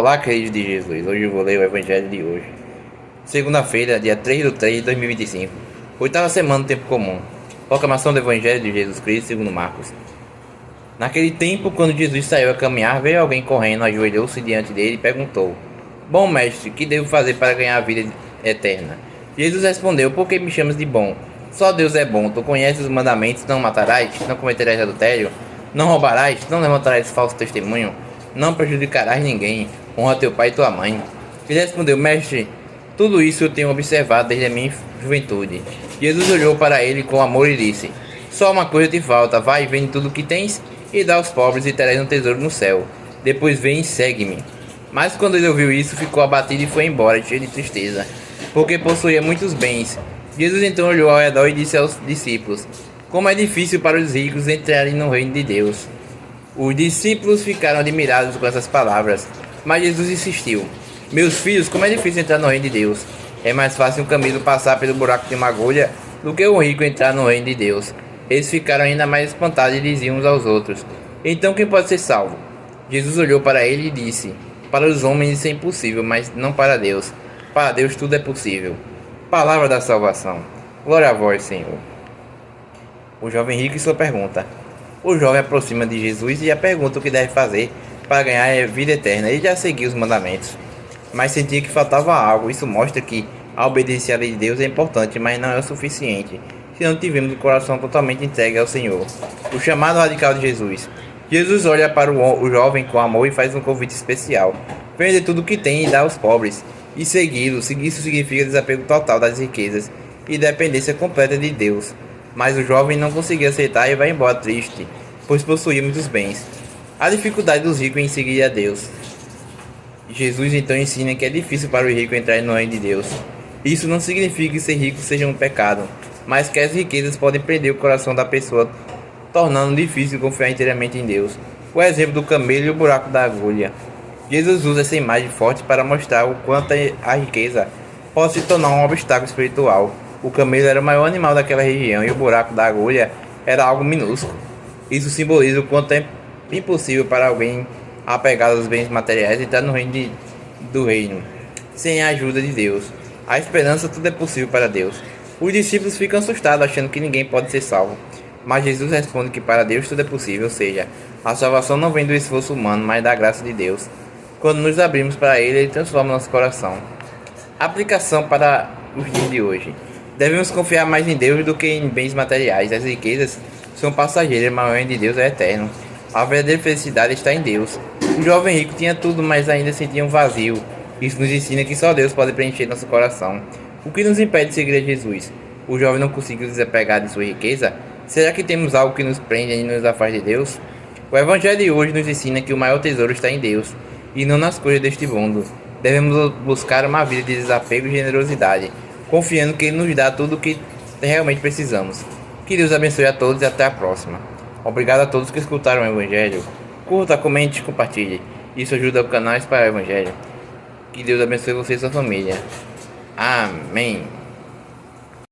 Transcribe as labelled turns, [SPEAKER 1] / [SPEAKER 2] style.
[SPEAKER 1] Olá, queridos de Jesus. Hoje eu vou ler o Evangelho de hoje. Segunda-feira, dia 3/3/2025. Oitava semana do tempo comum. Proclamação do Evangelho de Jesus Cristo segundo Marcos. Naquele tempo, quando Jesus saiu a caminhar, veio alguém correndo, ajoelhou-se diante dele e perguntou: Bom mestre, que devo fazer para ganhar a vida eterna? Jesus respondeu: Por que me chamas de bom? Só Deus é bom. Tu conheces os mandamentos: não matarás, não cometerás adultério, não roubarás, não levantarás falso testemunho, não prejudicarás ninguém, honra teu pai e tua mãe. Ele respondeu: Mestre, tudo isso eu tenho observado desde a minha juventude. Jesus olhou para ele com amor e disse: Só uma coisa te falta, vai, vende tudo o que tens e dá aos pobres e terás um tesouro no céu. Depois vem e segue-me. Mas quando ele ouviu isso, ficou abatido e foi embora, cheio de tristeza, porque possuía muitos bens. Jesus então olhou ao redor e disse aos discípulos: Como é difícil para os ricos entrarem no reino de Deus. Os discípulos ficaram admirados com essas palavras, mas Jesus insistiu: Meus filhos, como é difícil entrar no reino de Deus. É mais fácil um camelo passar pelo buraco de uma agulha do que um rico entrar no reino de Deus. Eles ficaram ainda mais espantados e diziam uns aos outros: Então quem pode ser salvo? Jesus olhou para ele e disse: Para os homens isso é impossível, mas não para Deus. Para Deus tudo é possível. Palavra da salvação. Glória a vós, Senhor. O jovem rico e sua pergunta. O jovem aproxima de Jesus e a pergunta o que deve fazer para ganhar a vida eterna. Ele já seguiu os mandamentos, mas sentia que faltava algo. Isso mostra que a obediência à lei de Deus é importante, mas não é o suficiente se não tivermos o coração totalmente entregue ao Senhor. O chamado radical de Jesus. Jesus olha para o jovem com amor e faz um convite especial: vende tudo o que tem e dá aos pobres, e segui-lo. Seguir isso significa desapego total das riquezas e dependência completa de Deus. Mas o jovem não conseguiu aceitar e vai embora triste, pois possuía muitos bens. A dificuldade dos ricos em seguir a Deus. Jesus então ensina que é difícil para o rico entrar no reino de Deus. Isso não significa que ser rico seja um pecado, mas que as riquezas podem prender o coração da pessoa, tornando difícil confiar inteiramente em Deus. O exemplo do camelo e o buraco da agulha. Jesus usa essa imagem forte para mostrar o quanto a riqueza pode se tornar um obstáculo espiritual. O camelo era o maior animal daquela região e o buraco da agulha era algo minúsculo. Isso simboliza o quanto é impossível para alguém apegado aos bens materiais entrar no reino do reino sem a ajuda de Deus. A esperança, tudo é possível para Deus. Os discípulos ficam assustados achando que ninguém pode ser salvo, mas Jesus responde que para Deus tudo é possível, ou seja, a salvação não vem do esforço humano, mas da graça de Deus. Quando nos abrimos para Ele, Ele transforma nosso coração. Aplicação para os dias de hoje. Devemos confiar mais em Deus do que em bens materiais. As riquezas são passageiras, mas o reino de Deus é eterno. A verdadeira felicidade está em Deus. O jovem rico tinha tudo, mas ainda sentia um vazio. Isso nos ensina que só Deus pode preencher nosso coração. O que nos impede de seguir a Jesus? O jovem não conseguiu desapegar de sua riqueza? Será que temos algo que nos prende e nos afasta de Deus? O Evangelho de hoje nos ensina que o maior tesouro está em Deus, e não nas coisas deste mundo. Devemos buscar uma vida de desapego e generosidade, confiando que Ele nos dá tudo o que realmente precisamos. Que Deus abençoe a todos e até a próxima. Obrigado a todos que escutaram o Evangelho. Curta, comente e compartilhe. Isso ajuda o canal a espalhar o Evangelho. Que Deus abençoe você e sua família. Amém.